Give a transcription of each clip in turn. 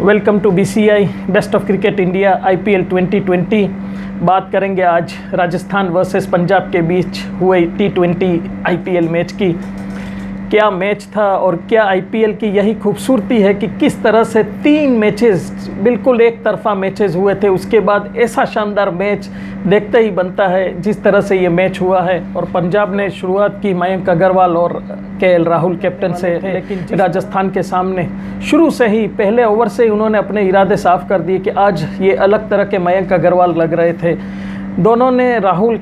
Welcome to BCI best of cricket India IPL 2020। बात करेंगे आज राजस्थान वर्सेस पंजाब के बीच हुए T20 IPL मैच की। क्या मैच था और क्या IPL की यही खूबसूरती है कि किस तरह से 3 मैचेस बिल्कुल एक तरफा मैचेस हुए थे, उसके बाद ऐसा शानदार मैच देखते ही बनता है जिस तरह से ये मैच हुआ है। और पंजाब ने शुरुआत की मयंक अग्रवाल और KL राहुल कैप्टन से, लेकिन राजस्थान के सामने शुरू से ही पहले ओवर से ही उन्होंने अपने इरादे साफ कर दिए कि आज ये अलग तरह के मयंक अग्रवाल लग रहे थे। दोनों ने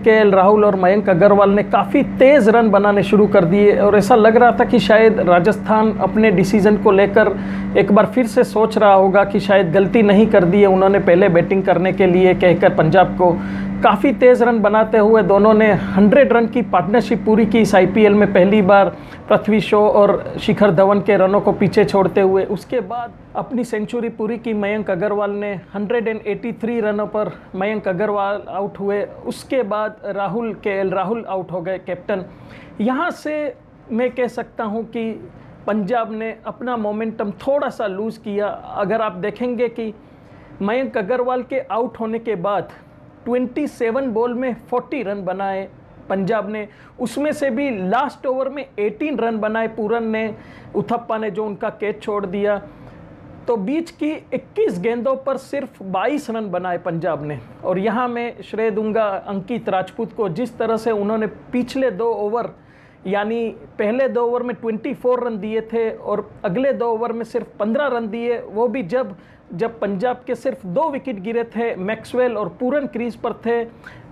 KL राहुल और मयंक अग्रवाल ने काफ़ी तेज़ रन बनाने शुरू कर दिए और ऐसा लग रहा था कि शायद राजस्थान अपने डिसीजन को लेकर एक बार फिर से सोच रहा होगा कि शायद गलती नहीं कर दी है उन्होंने पहले बैटिंग करने के लिए कहकर पंजाब को। काफ़ी तेज़ रन बनाते हुए दोनों ने 100 रन की पार्टनरशिप पूरी की इस IPL में पहली बार, पृथ्वी शॉ और शिखर धवन के रनों को पीछे छोड़ते हुए। उसके बाद अपनी सेंचुरी पूरी की मयंक अग्रवाल ने। 183 रनों पर मयंक अग्रवाल आउट हुए। उसके बाद KL राहुल आउट हो गए कैप्टन। यहाँ से मैं कह सकता हूँ कि पंजाब ने अपना मोमेंटम थोड़ा सा लूज़ किया। अगर आप देखेंगे कि मयंक अग्रवाल के आउट होने के बाद 27 बॉल में 40 रन बनाए पंजाब ने, उसमें से भी लास्ट ओवर में 18 रन बनाए पूरन ने, उथप्पा ने जो उनका कैच छोड़ दिया। तो बीच की 21 गेंदों पर सिर्फ 22 रन बनाए पंजाब ने। और यहाँ मैं श्रेय दूंगा अंकित राजपूत को, जिस तरह से उन्होंने पिछले 2 ओवर यानी पहले 2 ओवर में 24 रन दिए थे और अगले 2 ओवर में सिर्फ 15 रन दिए, वो भी जब पंजाब के सिर्फ 2 विकेट गिरे थे, मैक्सवेल और पूरन क्रीज पर थे।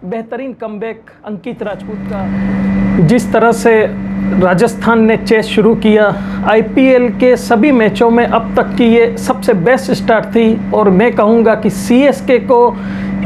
बेहतरीन कमबैक अंकित राजपूत का। जिस तरह से राजस्थान ने चेस शुरू किया IPL के सभी मैचों में अब तक की ये सबसे बेस्ट स्टार्ट थी। और मैं कहूँगा कि CSK को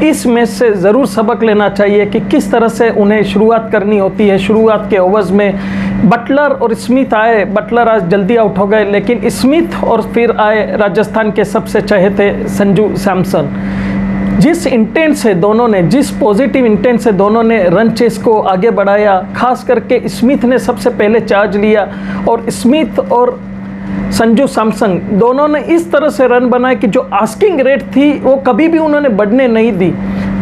इस मैच से ज़रूर सबक लेना चाहिए कि किस तरह से उन्हें शुरुआत करनी होती है। शुरुआत के ओवर्स में बटलर और स्मिथ आए, बटलर आज जल्दी आउट हो गए, लेकिन स्मिथ और फिर आए राजस्थान के सबसे चहेते संजू सैमसन। जिस इंटेंट से दोनों ने, जिस पॉजिटिव इंटेंट से दोनों ने रन चेस को आगे बढ़ाया, खास करके स्मिथ ने सबसे पहले चार्ज लिया और स्मिथ और संजू सैमसन दोनों ने इस तरह से रन बनाए कि जो आस्किंग रेट थी वो कभी भी उन्होंने बढ़ने नहीं दी।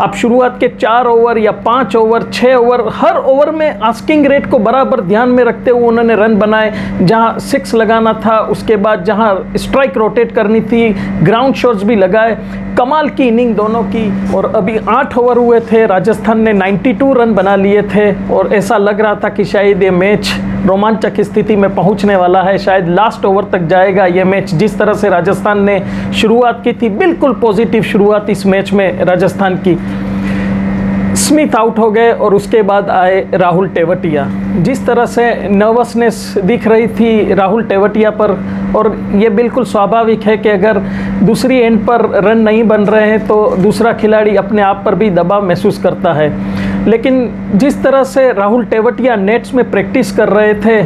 आप शुरुआत के 4 ओवर या 5 ओवर, 6 ओवर, हर ओवर में आस्किंग रेट को बराबर ध्यान में रखते हुए उन्होंने रन बनाए। जहां 6 लगाना था, उसके बाद जहां स्ट्राइक रोटेट करनी थी, ग्राउंड शॉट्स भी लगाए। कमाल की इनिंग दोनों की। और अभी 8 ओवर हुए थे, राजस्थान ने 92 रन बना लिए थे और ऐसा लग रहा था कि शायद ये मैच रोमांचक स्थिति में पहुंचने वाला है, शायद लास्ट ओवर तक जाएगा ये मैच। जिस तरह से राजस्थान ने शुरुआत की थी, बिल्कुल पॉजिटिव शुरुआत इस मैच में राजस्थान की। स्मिथ आउट हो गए और उसके बाद आए राहुल टेवटिया। जिस तरह से नर्वसनेस दिख रही थी राहुल टेवटिया पर, और ये बिल्कुल स्वाभाविक है कि अगर दूसरी एंड पर रन नहीं बन रहे हैं तो दूसरा खिलाड़ी अपने आप पर भी दबाव महसूस करता है। लेकिन जिस तरह से राहुल टेवटिया नेट्स में प्रैक्टिस कर रहे थे,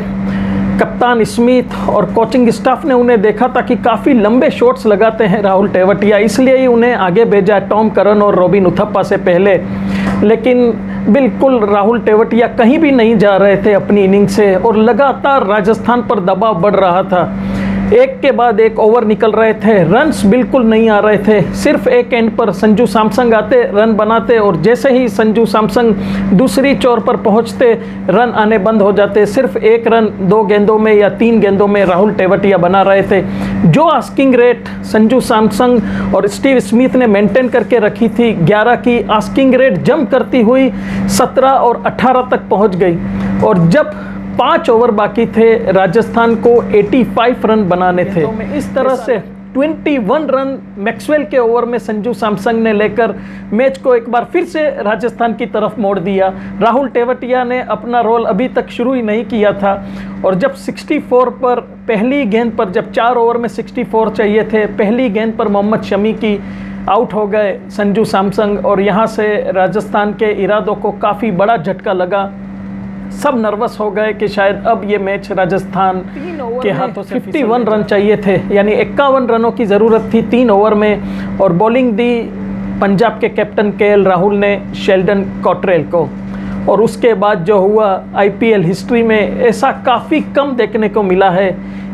कप्तान स्मिथ और कोचिंग स्टाफ ने उन्हें देखा था कि काफ़ी लंबे शॉट्स लगाते हैं राहुल टेवटिया, इसलिए ही उन्हें आगे भेजा टॉम करन और रॉबिन उथप्पा से पहले। लेकिन बिल्कुल राहुल टेवटिया कहीं भी नहीं जा रहे थे अपनी इनिंग से और लगातार राजस्थान पर दबाव बढ़ रहा था। एक के बाद एक ओवर निकल रहे थे, रन्स बिल्कुल नहीं आ रहे थे। सिर्फ एक एंड पर संजू सैमसन आते, रन बनाते और जैसे ही संजू सैमसन दूसरी छोर पर पहुंचते, रन आने बंद हो जाते। सिर्फ 1 रन 2 गेंदों में या 3 गेंदों में राहुल टेवटिया बना रहे थे। जो आस्किंग रेट संजू सैमसन और स्टीव स्मिथ ने मेंटेन करके रखी थी 11 की, आस्किंग रेट जंप करती हुई 17 और 18 तक पहुँच गई। और जब 5 ओवर बाकी थे, राजस्थान को 85 रन बनाने थे। तो इस तरह से 21 रन मैक्सवेल के ओवर में संजू सैमसन ने लेकर मैच को एक बार फिर से राजस्थान की तरफ मोड़ दिया। राहुल टेवटिया ने अपना रोल अभी तक शुरू ही नहीं किया था और जब 64 पर पहली गेंद पर, जब 4 ओवर में 64 चाहिए थे, पहली गेंद पर मोहम्मद शमी की आउट हो गए संजू सैमसन और यहाँ से राजस्थान के इरादों को काफ़ी बड़ा झटका लगा। सब नर्वस हो गए कि शायद अब ये मैच राजस्थान के हाथों से 51 रन चाहिए थे, यानी 51 रनों की ज़रूरत थी 3 ओवर में। और बॉलिंग दी पंजाब के कैप्टन KL राहुल ने शेल्डन कॉट्रेल को। और उसके बाद जो हुआ आईपीएल हिस्ट्री में ऐसा काफ़ी कम देखने को मिला है।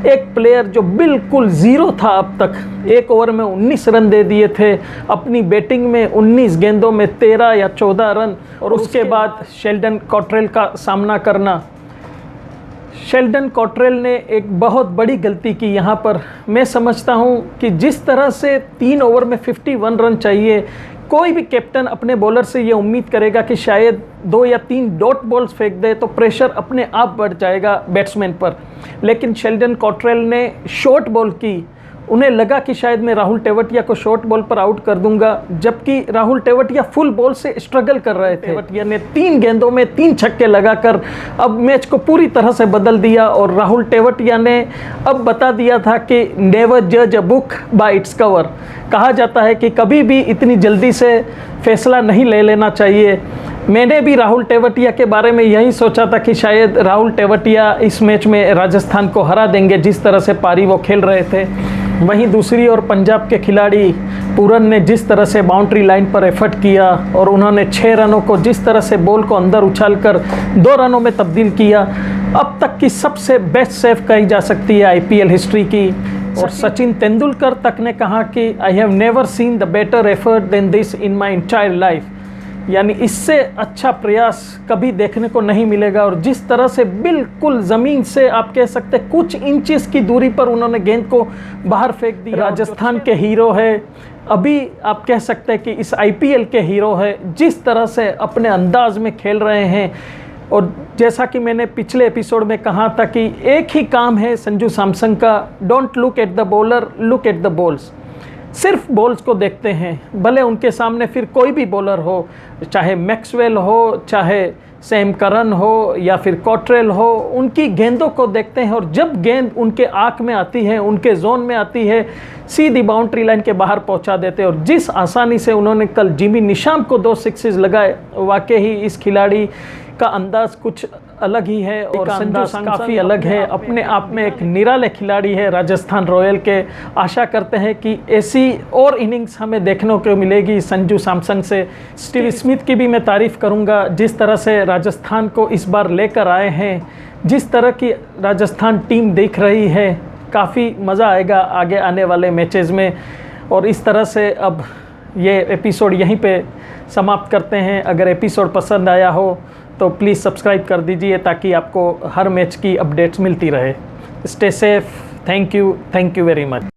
एक प्लेयर जो बिल्कुल ज़ीरो था अब तक, एक ओवर में 19 रन दे दिए थे, अपनी बैटिंग में 19 गेंदों में 13 या 14 रन, और उसके बाद शेल्डन कॉट्रेल का सामना करना। शेल्डन कॉट्रेल ने एक बहुत बड़ी गलती की यहाँ पर। मैं समझता हूँ कि जिस तरह से 3 ओवर में 51 रन चाहिए, कोई भी कैप्टन अपने बॉलर से ये उम्मीद करेगा कि शायद 2 या 3 डॉट बॉल्स फेंक दे तो प्रेशर अपने आप बढ़ जाएगा बैट्समैन पर। लेकिन शेल्डन कॉट्रेल ने शॉर्ट बॉल की। उन्हें लगा कि शायद मैं राहुल तेवतिया को शॉर्ट बॉल पर आउट कर दूंगा, जबकि राहुल तेवतिया फुल बॉल से स्ट्रगल कर रहे थे। तेवतिया ने 3 गेंदों में 3 छक्के लगाकर अब मैच को पूरी तरह से बदल दिया, और राहुल तेवतिया ने अब बता दिया था कि नेवर जज a book by its cover. कहा जाता है कि कभी भी इतनी जल्दी से फैसला नहीं ले लेना चाहिए। मैंने भी राहुल तेवतिया के बारे में यही सोचा था कि शायद राहुल तेवतिया इस मैच में राजस्थान को हरा देंगे, जिस तरह से पारी वो खेल रहे थे। वहीं दूसरी ओर पंजाब के खिलाड़ी पूरन ने जिस तरह से बाउंड्री लाइन पर एफर्ट किया, और उन्होंने 6 रनों को जिस तरह से बॉल को अंदर उछालकर 2 रनों में तब्दील किया, अब तक की सबसे बेस्ट सेव कही जा सकती है आईपीएल हिस्ट्री की। और सचिन तेंदुलकर तक ने कहा कि I have never seen the better effort than this in my entire life, यानी इससे अच्छा प्रयास कभी देखने को नहीं मिलेगा। और जिस तरह से बिल्कुल ज़मीन से आप कह सकते हैं कुछ इंचेस की दूरी पर उन्होंने गेंद को बाहर फेंक दिया। राजस्थान के हीरो है, अभी आप कह सकते हैं कि इस आईपीएल के हीरो है, जिस तरह से अपने अंदाज में खेल रहे हैं। और जैसा कि मैंने पिछले एपिसोड में कहा था कि एक ही काम है संजू सैमसन का, don't look at the bowler, look at the balls. सिर्फ बॉल्स को देखते हैं, भले उनके सामने फिर कोई भी बॉलर हो, चाहे मैक्सवेल हो, चाहे सैम करन हो या फिर कॉट्रेल हो, उनकी गेंदों को देखते हैं, और जब गेंद उनके आँख में आती है, उनके जोन में आती है, सीधी बाउंड्री लाइन के बाहर पहुंचा देते हैं। और जिस आसानी से उन्होंने कल जिमी निशाम को 2 सिक्सेस लगाए, वाकई ही इस खिलाड़ी का अंदाज कुछ अलग ही है, और अंदाज काफ़ी अलग है, अपने आप में एक निराले खिलाड़ी है राजस्थान रॉयल के। आशा करते हैं कि ऐसी और इनिंग्स हमें देखने को मिलेगी संजू सैमसन से। स्टीव स्मिथ की भी मैं तारीफ़ करूंगा, जिस तरह से राजस्थान को इस बार लेकर आए हैं, जिस तरह की राजस्थान टीम दिख रही है, काफ़ी मज़ा आएगा आगे आने वाले मैचेज़ में। और इस तरह से अब ये एपिसोड यहीं पे समाप्त करते हैं। अगर एपिसोड पसंद आया हो तो प्लीज़ सब्सक्राइब कर दीजिए, ताकि आपको हर मैच की अपडेट्स मिलती रहे। Stay safe, thank you very much.